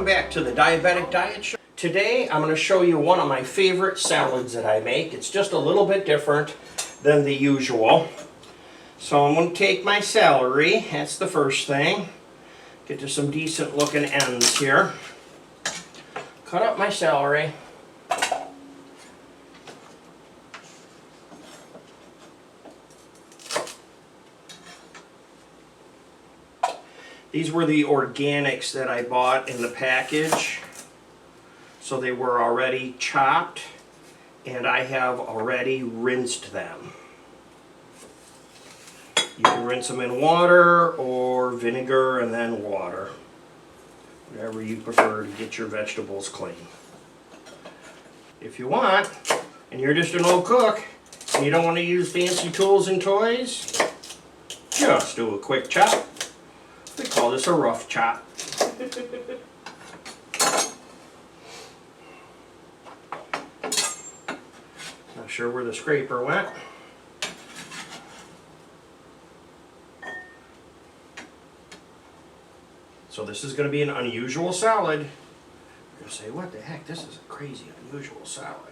back to the Diabetic Diet Show. Today I'm going to show you one of my favorite salads that I make. It's just a little bit different than the usual. So I'm going to take my celery, that's the first thing. Get to some decent looking ends here. Cut up my celery. These were the organics that I bought in the package. So they were already chopped and I have already rinsed them. You can rinse them in water or vinegar and then water. Whatever you prefer to get your vegetables clean. If you want, and you're just an old cook, and you don't want to use fancy tools and toys, just do a quick chop. We call this a rough chop. Not sure where the scraper went. So this is going to be an unusual salad. You're going to say, what the heck, this is a crazy unusual salad.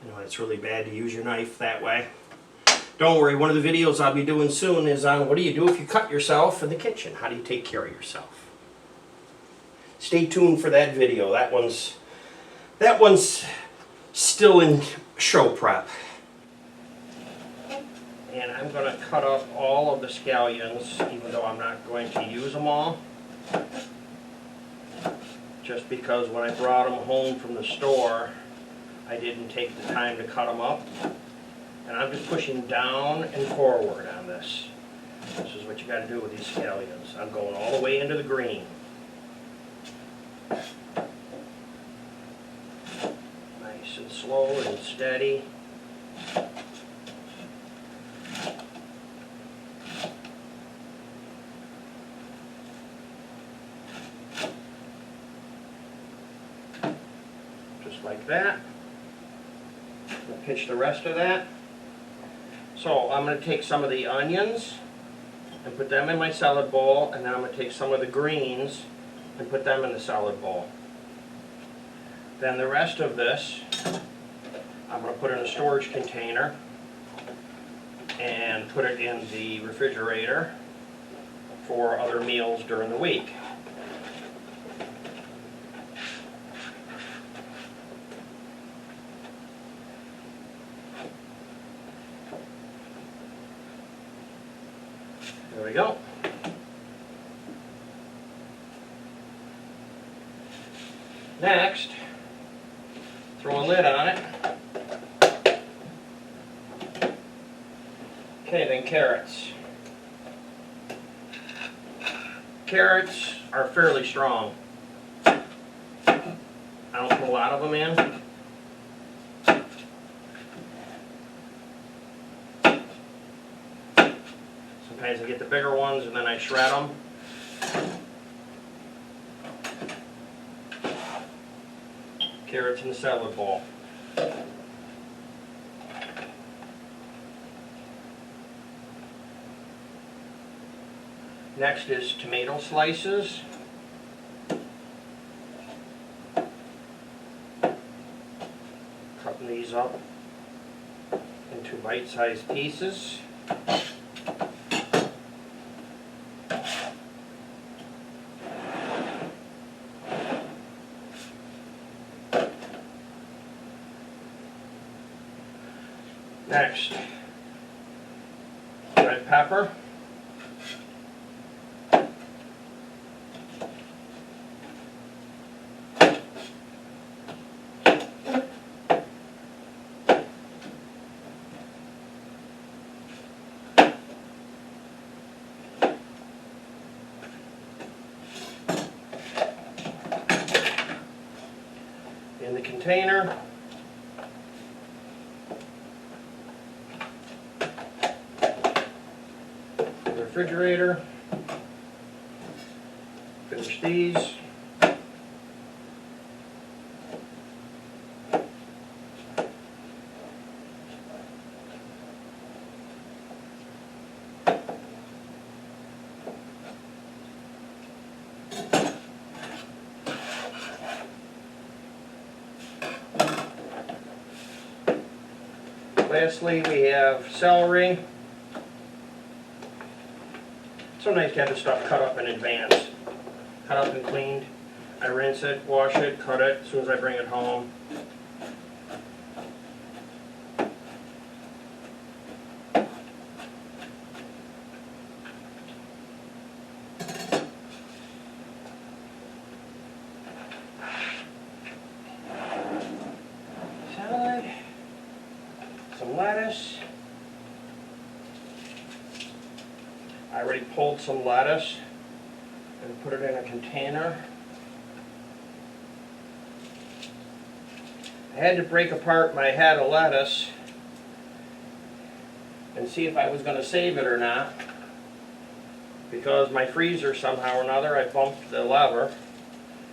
You know, it's really bad to use your knife that way. Don't worry, one of the videos I'll be doing soon is on what do you do if you cut yourself in the kitchen? How do you take care of yourself? Stay tuned for that video. That one's still in show prep. And I'm going to cut up all of the scallions, even though I'm not going to use them all. Just because when I brought them home from the store, I didn't take the time to cut them up. And I'm just pushing down and forward on this. This is what you got to do with these scallions. I'm going all the way into the green. Nice and slow and steady. Just like that. Pinch the rest of that. So I'm going to take some of the onions and put them in my salad bowl, and then I'm going to take some of the greens and put them in the salad bowl. Then the rest of this I'm going to put in a storage container and put it in the refrigerator for other meals during the week. There we go. Next, throw a lid on it. Okay, then carrots. Carrots are fairly strong. I don't put a lot of them in. Sometimes I get the bigger ones and then I shred them. Carrots in the salad bowl. Next is tomato slices. Cutting these up into bite-sized pieces. Next, red pepper. container. The refrigerator. Finish these. Lastly, we have celery. It's so nice to have this stuff cut up in advance. Cut up and cleaned. I rinse it, wash it, cut it as soon as I bring it home. Salad. Some lettuce. I already pulled some lettuce and put it in a container. I had to break apart my head of lettuce and see if I was going to save it or not, because my freezer somehow or another, I bumped the lever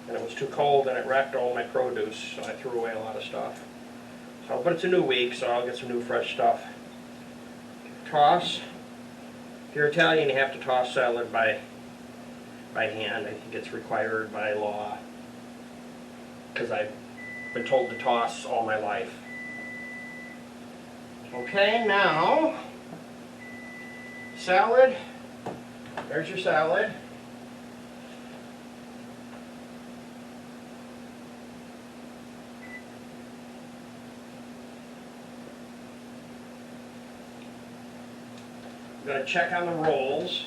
and it was too cold and it wrecked all my produce, so I threw away a lot of stuff. So, but it's a new week, so I'll get some new fresh stuff. Toss. If you're Italian, you have to toss salad by hand. I think it's required by law, because I've been told to toss all my life. Okay, now, salad. There's your salad. I'm going to check on the rolls.